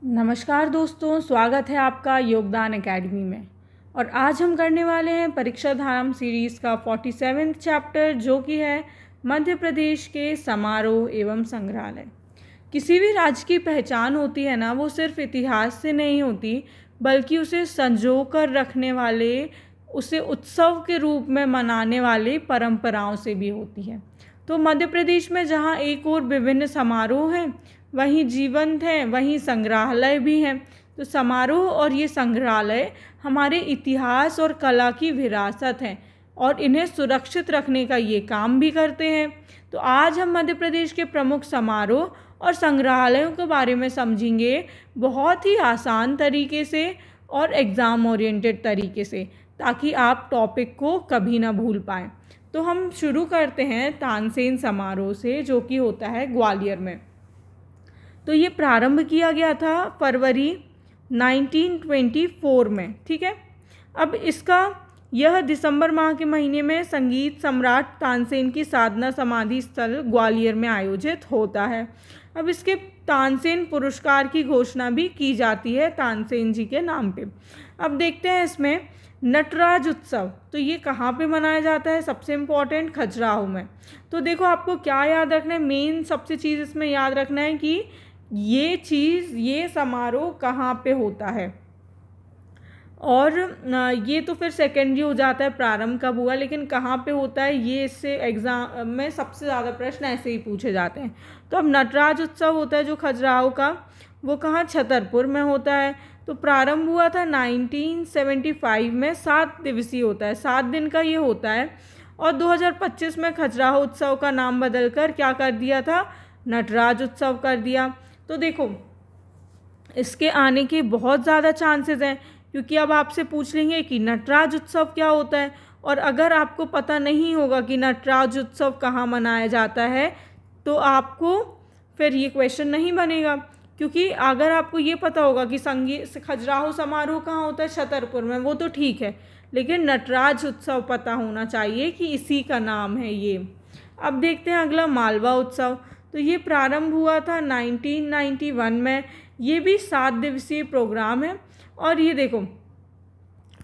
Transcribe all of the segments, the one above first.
नमस्कार दोस्तों, स्वागत है आपका योगदान एकेडमी में। और आज हम करने वाले हैं परीक्षा धाम सीरीज़ का 47वां चैप्टर, जो कि है मध्य प्रदेश के समारोह एवं संग्रहालय। किसी भी राज्य की पहचान होती है ना, वो सिर्फ इतिहास से नहीं होती, बल्कि उसे संजो कर रखने वाले, उसे उत्सव के रूप में मनाने वाले परंपराओं से भी होती है। तो मध्य प्रदेश में जहाँ एक और विभिन्न समारोह हैं, वहीं जीवंत हैं, वहीं संग्रहालय भी हैं। तो समारोह और ये संग्रहालय हमारे इतिहास और कला की विरासत हैं और इन्हें सुरक्षित रखने का ये काम भी करते हैं। तो आज हम मध्य प्रदेश के प्रमुख समारोह और संग्रहालयों के बारे में समझेंगे, बहुत ही आसान तरीके से और एग्ज़ाम ओरिएंटेड तरीके से, ताकि आप टॉपिक को कभी ना भूल पाएँ। तो हम शुरू करते हैं तानसेन समारोह से, जो कि होता है ग्वालियर में। तो ये प्रारंभ किया गया था फरवरी 1924 में, ठीक है। अब इसका यह दिसंबर माह के महीने में संगीत सम्राट तानसेन की साधना समाधि स्थल ग्वालियर में आयोजित होता है। अब इसके तानसेन पुरस्कार की घोषणा भी की जाती है तानसेन जी के नाम पे। अब देखते हैं इसमें नटराज उत्सव, तो ये कहाँ पे मनाया जाता है? सबसे इम्पोर्टेंट, खजुराहो में। तो देखो, आपको क्या याद रखना है, मेन सबसे चीज़ इसमें याद रखना है कि ये समारोह कहाँ पे होता है। और ये तो फिर सेकेंडरी हो जाता है, प्रारंभ कब हुआ, लेकिन कहाँ पे होता है, ये इससे एग्ज़ाम में सबसे ज़्यादा प्रश्न ऐसे ही पूछे जाते हैं। तो अब नटराज उत्सव होता है जो खजुराहो का, वो कहाँ? छतरपुर में होता है। तो प्रारंभ हुआ था 1975 में, 7 दिवसीय होता है, 7 दिन का ये होता है। और 2025 में खजुराहो उत्सव का नाम बदलकर क्या कर दिया था? नटराज उत्सव कर दिया। तो देखो, इसके आने के बहुत ज़्यादा चांसेस हैं, क्योंकि अब आपसे पूछ लेंगे कि नटराज उत्सव क्या होता है। और अगर आपको पता नहीं होगा कि नटराज उत्सव कहाँ मनाया जाता है, तो आपको फिर ये क्वेश्चन नहीं बनेगा। क्योंकि अगर आपको ये पता होगा कि संगीत खजुराहो समारोह कहाँ होता है, छतरपुर में, वो तो ठीक है, लेकिन नटराज उत्सव पता होना चाहिए कि इसी का नाम है ये। अब देखते हैं अगला, मालवा उत्सव। तो ये प्रारंभ हुआ था 1991 में। ये भी 7 दिवसीय प्रोग्राम है। और ये देखो,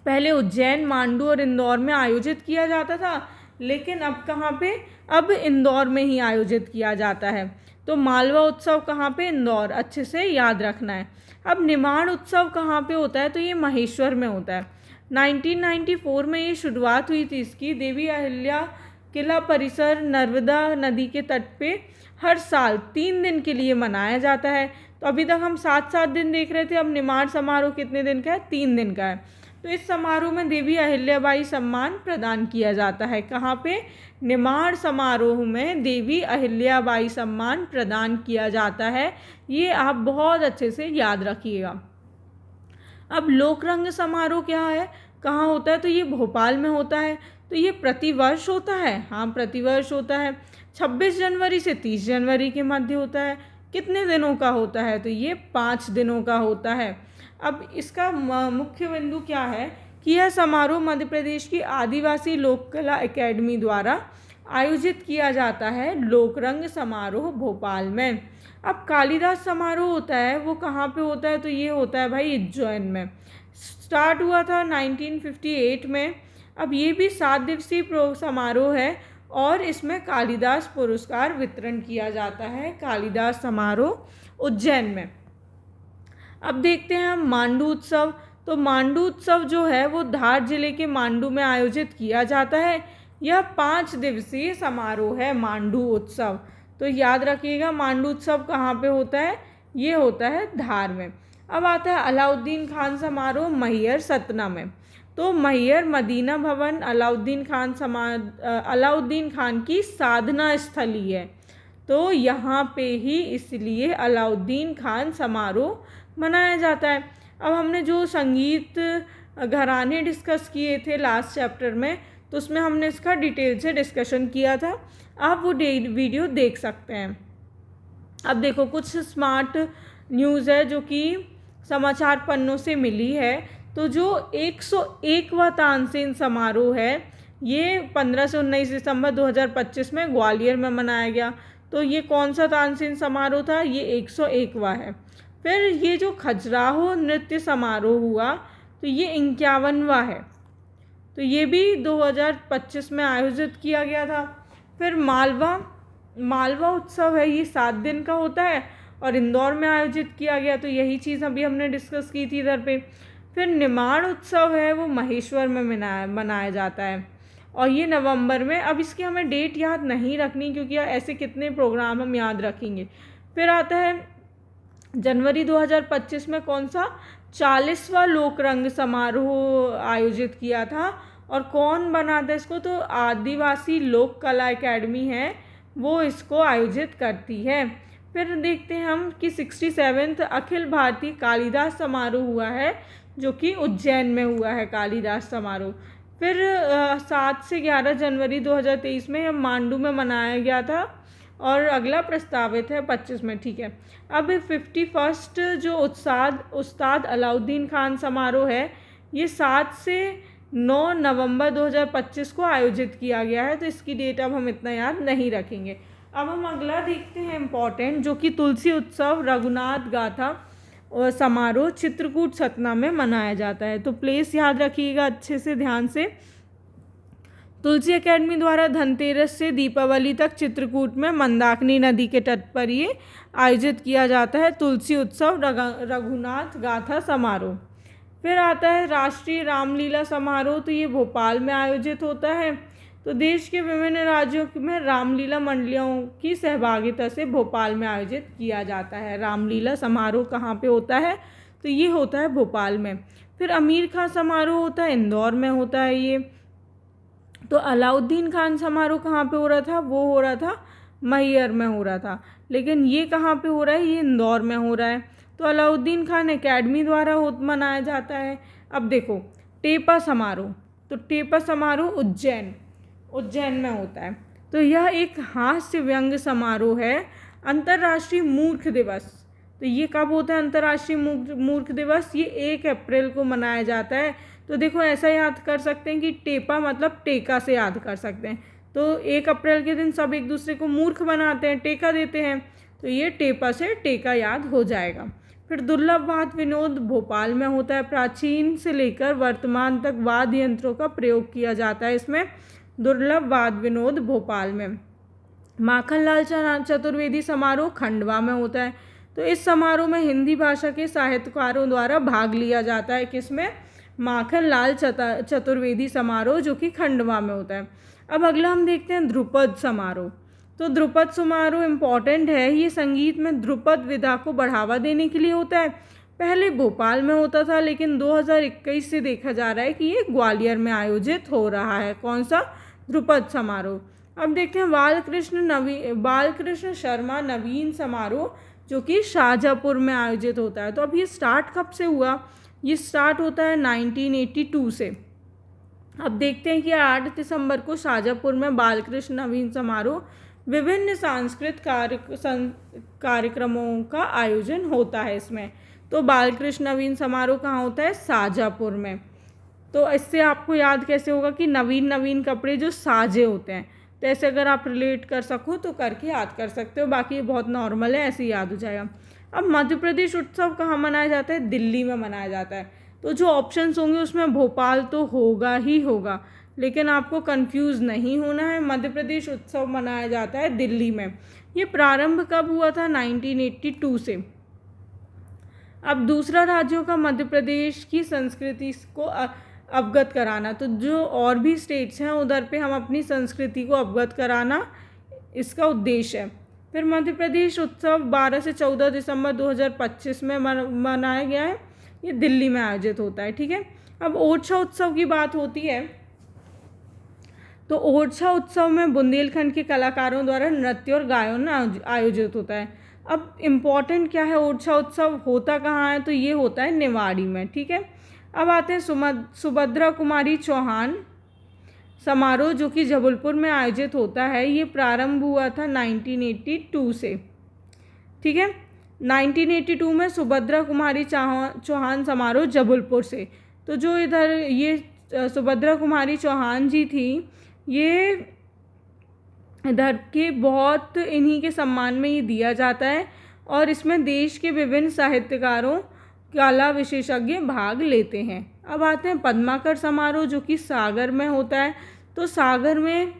पहले उज्जैन, मांडू और इंदौर में आयोजित किया जाता था, लेकिन अब कहाँ पे? अब इंदौर में ही आयोजित किया जाता है। तो मालवा उत्सव कहाँ पे? इंदौर, अच्छे से याद रखना है। अब निमाड़ उत्सव कहाँ पे होता है? तो ये महेश्वर में होता है। 1994 में ये शुरुआत हुई थी इसकी। देवी अहिल्या किला परिसर नर्मदा नदी के तट पे हर साल 3 दिन के लिए मनाया जाता है। तो अभी तक हम 7-7 दिन देख रहे थे, अब निमाड़ समारोह कितने दिन का है? 3 दिन का है। तो इस समारोह में देवी अहिल्याबाई सम्मान प्रदान किया जाता है। कहाँ पे? निमाड़ समारोह में देवी अहिल्याबाई सम्मान प्रदान किया जाता है। ये आप बहुत अच्छे से याद रखिएगा। अब लोकरंग समारोह क्या है, कहाँ होता है? तो ये भोपाल में होता है। तो ये प्रतिवर्ष होता है, हाँ प्रतिवर्ष होता है। 26 जनवरी से 30 जनवरी के मध्य होता है। कितने दिनों का होता है? तो ये 5 दिनों का होता है। अब इसका मुख्य बिंदु क्या है कि यह समारोह मध्य प्रदेश की आदिवासी लोक कला एकेडमी द्वारा आयोजित किया जाता है, लोकरंग समारोह भोपाल में। अब कालिदास समारोह होता है, वो कहाँ पे होता है? तो ये होता है भाई उज्जैन में। स्टार्ट हुआ था 1958 में। अब ये भी 7 दिवसीय समारोह है और इसमें कालिदास पुरस्कार वितरण किया जाता है, कालिदास समारोह उज्जैन में। अब देखते हैं हम मांडू उत्सव। तो मांडू उत्सव जो है वो धार जिले के मांडू में आयोजित किया जाता है। यह 5 दिवसीय समारोह है, मांडू उत्सव। तो याद रखिएगा, मांडू उत्सव कहाँ पे होता है? ये होता है धार में। अब आता है अलाउद्दीन खान समारोह मैहर सतना में। तो मैहर मदीना भवन अलाउद्दीन खान की साधना स्थली है। तो यहाँ पे ही इसलिए अलाउद्दीन खान समारोह मनाया जाता है। अब हमने जो संगीत घराने डिस्कस किए थे लास्ट चैप्टर में, तो उसमें हमने इसका डिटेल से डिस्कशन किया था, आप वो वीडियो देख सकते हैं। अब देखो, कुछ स्मार्ट न्यूज़ है जो कि समाचार पन्नों से मिली है। तो जो 101वां तानसेन समारोह है, ये 15 से 19 दिसंबर 2025 में ग्वालियर में मनाया गया। तो ये कौन सा तानसेन समारोह था? ये 101वां है। फिर ये जो खजुराहो नृत्य समारोह हुआ तो ये 51वां है, तो ये भी 2025 में आयोजित किया गया था। फिर मालवा उत्सव है, ये 7 दिन का होता है और इंदौर में आयोजित किया गया, तो यही चीज़ अभी हमने डिस्कस की थी इधर पे। फिर निमाड़ उत्सव है, वो महेश्वर में मनाया जाता है और ये नवंबर में। अब इसकी हमें डेट याद नहीं रखनी क्योंकि ऐसे कितने प्रोग्राम हम याद रखेंगे। फिर आता है जनवरी 2025 में कौन सा 40वां लोकरंग समारोह आयोजित किया था और कौन बना था इसको, तो आदिवासी लोक कला एकेडमी है वो इसको आयोजित करती है। फिर देखते हैं हम कि 67वां अखिल भारतीय कालिदास समारोह हुआ है जो कि उज्जैन में हुआ है कालिदास समारोह। फिर 7 से 11 जनवरी 2023 में यह मांडू में मनाया गया था और अगला प्रस्तावित है 25 में, ठीक है। अब 51 जो उस्ताद अलाउद्दीन खान समारोह है ये 7 से 9 नवंबर 2025 को आयोजित किया गया है, तो इसकी डेट अब हम इतना याद नहीं रखेंगे। अब हम अगला देखते हैं इम्पॉर्टेंट, जो कि तुलसी उत्सव रघुनाथ गाथा और समारोह चित्रकूट सतना में मनाया जाता है। तो प्लेस याद रखिएगा अच्छे से ध्यान से। तुलसी एकेडमी द्वारा धनतेरस से दीपावली तक चित्रकूट में मंदाकिनी नदी के तट पर ये आयोजित किया जाता है तुलसी उत्सव रघुनाथ गाथा समारोह। फिर आता है राष्ट्रीय रामलीला समारोह, तो ये भोपाल में आयोजित होता है। तो देश के विभिन्न राज्यों में रामलीला मंडलियों की सहभागिता से भोपाल में आयोजित किया जाता है। रामलीला समारोह कहाँ पे होता है, तो ये होता है भोपाल में। फिर आमिर खां समारोह होता है इंदौर में होता है ये। तो अलाउद्दीन खान समारोह कहाँ पे हो रहा था, वो हो रहा था मैहर में हो रहा था, लेकिन ये कहाँ पे हो रहा है, ये इंदौर में हो रहा है। तो अलाउद्दीन खान एकेडमी द्वारा मनाया जाता है। अब देखो टेपा समारोह, तो टेपा समारोह उज्जैन में होता है। तो यह एक हास्य व्यंग्य समारोह है। अंतर्राष्ट्रीय मूर्ख दिवस, तो ये कब होता है अंतर्राष्ट्रीय मूर्ख दिवस, ये 1 अप्रैल को मनाया जाता है। तो देखो ऐसा याद कर सकते हैं कि टेपा मतलब टेका से याद कर सकते हैं। तो 1 अप्रैल के दिन सब एक दूसरे को मूर्ख बनाते हैं, टेका देते हैं, तो ये टेपा से टेका याद हो जाएगा। फिर दुर्लभ वाद्य विनोद भोपाल में होता है। प्राचीन से लेकर वर्तमान तक वाद्य यंत्रों का प्रयोग किया जाता है इसमें। दुर्लभ वाद्य विनोद भोपाल में। माखनलाल चतुर्वेदी समारोह खंडवा में होता है। तो इस समारोह में हिंदी भाषा के साहित्यकारों द्वारा भाग लिया जाता है। किसमें, माखनलाल चतुर्वेदी समारोह जो कि खंडवा में होता है। अब अगला हम देखते हैं ध्रुपद समारोह। तो ध्रुपद समारोह इम्पॉर्टेंट है, ये संगीत में ध्रुपद विधा को बढ़ावा देने के लिए होता है। पहले भोपाल में होता था लेकिन 2021 से देखा जा रहा है कि ये ग्वालियर में आयोजित हो रहा है। कौन सा, ध्रुपद समारोह। अब देखते हैं बालकृष्ण शर्मा नवीन समारोह जो कि शाहजहाँपुर में आयोजित होता है। तो अब ये स्टार्ट कब से हुआ, ये स्टार्ट होता है 1982 से। अब देखते हैं कि 8 दिसंबर को शाहजहाँपुर में बालकृष्ण नवीन समारोह विभिन्न सांस्कृतिक कार्यक्रमों का आयोजन होता है इसमें। तो बालकृष्ण नवीन समारोह कहाँ होता है, शाहजहाँपुर में। तो इससे आपको याद कैसे होगा कि नवीन कपड़े जो साजे होते हैं, तो ऐसे अगर आप रिलेट कर सको तो करके याद कर सकते हो, बाकी ये बहुत नॉर्मल है, ऐसे याद हो जाएगा। अब मध्य प्रदेश उत्सव कहाँ मनाया जाता है, दिल्ली में मनाया जाता है। तो जो ऑप्शंस होंगे उसमें भोपाल तो होगा ही होगा, लेकिन आपको कंफ्यूज नहीं होना है। मध्य प्रदेश उत्सव मनाया जाता है दिल्ली में। ये प्रारंभ कब हुआ था, 1982 से। अब दूसरा राज्यों का मध्य प्रदेश की संस्कृति को अवगत कराना, तो जो और भी स्टेट्स हैं उधर पे हम अपनी संस्कृति को अवगत कराना इसका उद्देश्य है। फिर मध्य प्रदेश उत्सव 12 से 14 दिसंबर 2025 में मनाया गया है, ये दिल्ली में आयोजित होता है, ठीक है। अब ओरछा उत्सव की बात होती है, तो ओरछा उत्सव में बुंदेलखंड के कलाकारों द्वारा नृत्य और गायन आयोजित होता है। अब इम्पॉर्टेंट क्या है, ओरछा उत्सव होता कहाँ है, तो ये होता है निवाड़ी में, ठीक है। अब आते हैं सुभद्रा कुमारी चौहान समारोह जो कि जबलपुर में आयोजित होता है। ये प्रारंभ हुआ था 1982 से, ठीक है। 1982 में सुभद्रा कुमारी चौहान समारोह जबलपुर से। तो जो इधर ये सुभद्रा कुमारी चौहान जी थी, ये इधर के बहुत इन्हीं के सम्मान में ये दिया जाता है और इसमें देश के विभिन्न साहित्यकारों, कला विशेषज्ञ भाग लेते हैं। अब आते हैं पद्माकर समारोह, जो कि सागर में होता है। तो सागर में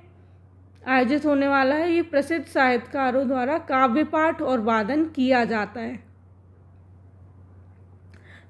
आयोजित होने वाला है। ये प्रसिद्ध साहित्यकारों द्वारा काव्य पाठ और वादन किया जाता है।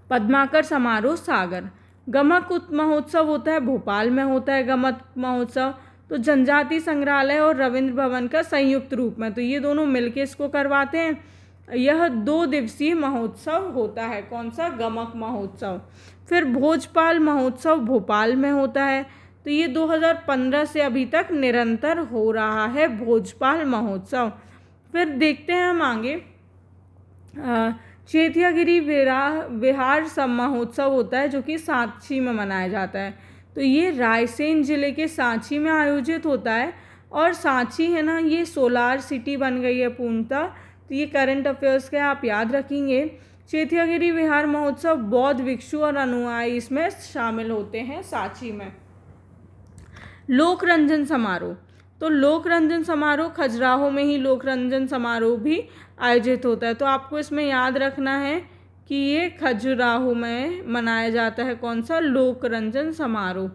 पद्माकर समारोह सागर। गमक महोत्सव होता है, भोपाल में होता है गमक महोत्सव। तो जनजाति संग्रहालय और रविंद्र भवन का संयुक्त रूप में, तो ये दोनों मिलके इसको करवाते हैं। यह 2 दिवसीय महोत्सव होता है। कौन सा? गमक महोत्सव। फिर भोजपाल महोत्सव भोपाल में होता है। तो ये 2015 से अभी तक निरंतर हो रहा है भोजपाल महोत्सव। फिर देखते हैं हम आगे। चैत्यागिरी विहार महोत्सव होता है, जो कि सांची में मनाया जाता है। तो ये रायसेन जिले के सांची में आयोजित होता है। और सांची है ना, ये सोलार सिटी बन गई है पूर्णतः। तो ये करंट अफेयर्स का आप याद रखेंगे। चैत्यागिरी विहार महोत्सव बौद्ध भिक्षु और अनुयायी इसमें शामिल होते हैं सांची में। लोक रंजन समारोह। तो लोक रंजन समारोह खजुराहो में ही लोक रंजन समारोह भी आयोजित होता है। तो आपको इसमें याद रखना है कि ये खजुराहो में मनाया जाता है। कौन सा? लोक रंजन समारोह।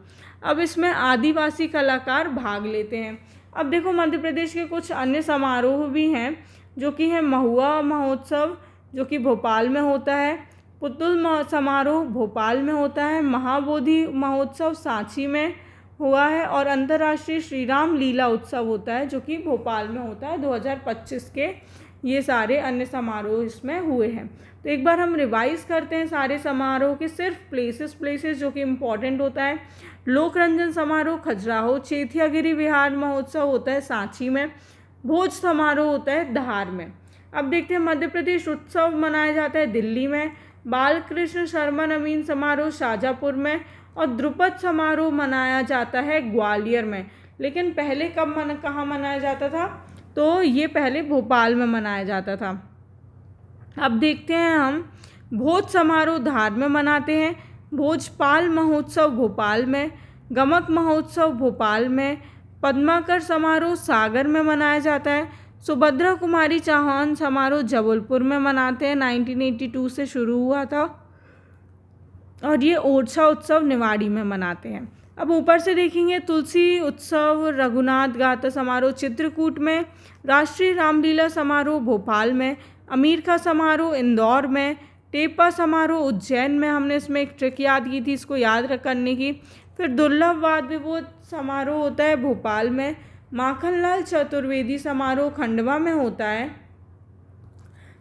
अब इसमें आदिवासी कलाकार भाग लेते हैं। अब देखो, मध्य प्रदेश के कुछ अन्य समारोह भी हैं, जो कि है महुआ महोत्सव, जो कि भोपाल में होता है। पुतुल समारोह भोपाल में होता है। महाबोधि महोत्सव सांची में हुआ है। और अंतर्राष्ट्रीय श्री राम लीला उत्सव होता है, जो कि भोपाल में होता है 2025 के। ये सारे अन्य समारोह इसमें हुए हैं। तो एक बार हम रिवाइज करते हैं सारे समारोह के सिर्फ प्लेसेस जो कि इम्पॉर्टेंट होता है। लोक रंजन समारोह खजुराहो। चैत्यागिरी विहार महोत्सव होता है सांची में। भोज समारोह होता है धार में। अब देखते हैं मध्य प्रदेश उत्सव मनाया जाता है दिल्ली में। बालकृष्ण शर्मा नवीन समारोह शाजापुर में। और ध्रुपद समारोह मनाया जाता है ग्वालियर में। लेकिन पहले कहाँ मनाया जाता था? तो ये पहले भोपाल में मनाया जाता था। अब देखते हैं हम, भोज समारोह धार में मनाते हैं। भोजपाल महोत्सव भोपाल में। गमक महोत्सव भोपाल में। पद्माकर समारोह सागर में मनाया जाता है। सुभद्रा कुमारी चौहान समारोह जबलपुर में मनाते हैं, 1982 से शुरू हुआ था। और ये ओरछा उत्सव निवाड़ी में मनाते हैं। अब ऊपर से देखेंगे, तुलसी उत्सव रघुनाथ गाथा समारोह चित्रकूट में। राष्ट्रीय रामलीला समारोह भोपाल में। अमीर का समारोह इंदौर में। टेपा समारोह उज्जैन में। हमने इसमें एक ट्रिक याद की थी, इसको याद करने की। फिर दुर्लभ वाद विवाद समारोह होता है भोपाल में। माखनलाल चतुर्वेदी समारोह खंडवा में होता है।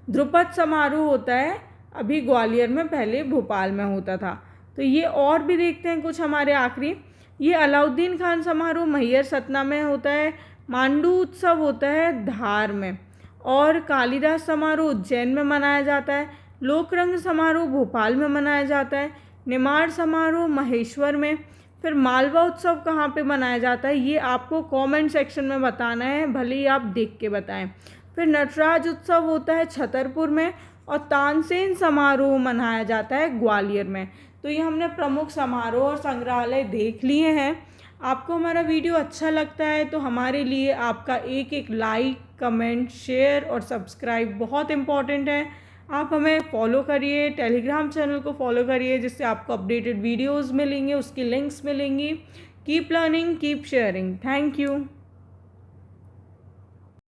ध्रुपद समारोह होता है अभी ग्वालियर में, पहले भोपाल में होता था। तो ये और भी देखते हैं कुछ हमारे आखिरी। ये अलाउद्दीन खान समारोह मैहर सतना में होता है। मांडू उत्सव होता है धार में। और कालिदास समारोह उज्जैन में मनाया जाता है। लोकरंग समारोह भोपाल में मनाया जाता है। निमाड़ समारोह महेश्वर में। फिर मालवा उत्सव कहाँ पे मनाया जाता है, ये आपको कमेंट सेक्शन में बताना है, भले ही आप देख के बताएं। फिर नटराज उत्सव होता है छतरपुर में। और तानसेन समारोह मनाया जाता है ग्वालियर में। तो ये हमने प्रमुख समारोह और संग्रहालय देख लिए हैं। आपको हमारा वीडियो अच्छा लगता है तो हमारे लिए आपका एक एक लाइक, कमेंट, शेयर और सब्सक्राइब बहुत इम्पॉर्टेंट है। आप हमें फॉलो करिए, टेलीग्राम चैनल को फॉलो करिए, जिससे आपको अपडेटेड वीडियोज़ मिलेंगे, उसकी लिंक्स मिलेंगी। Keep learning, keep sharing. Thank you.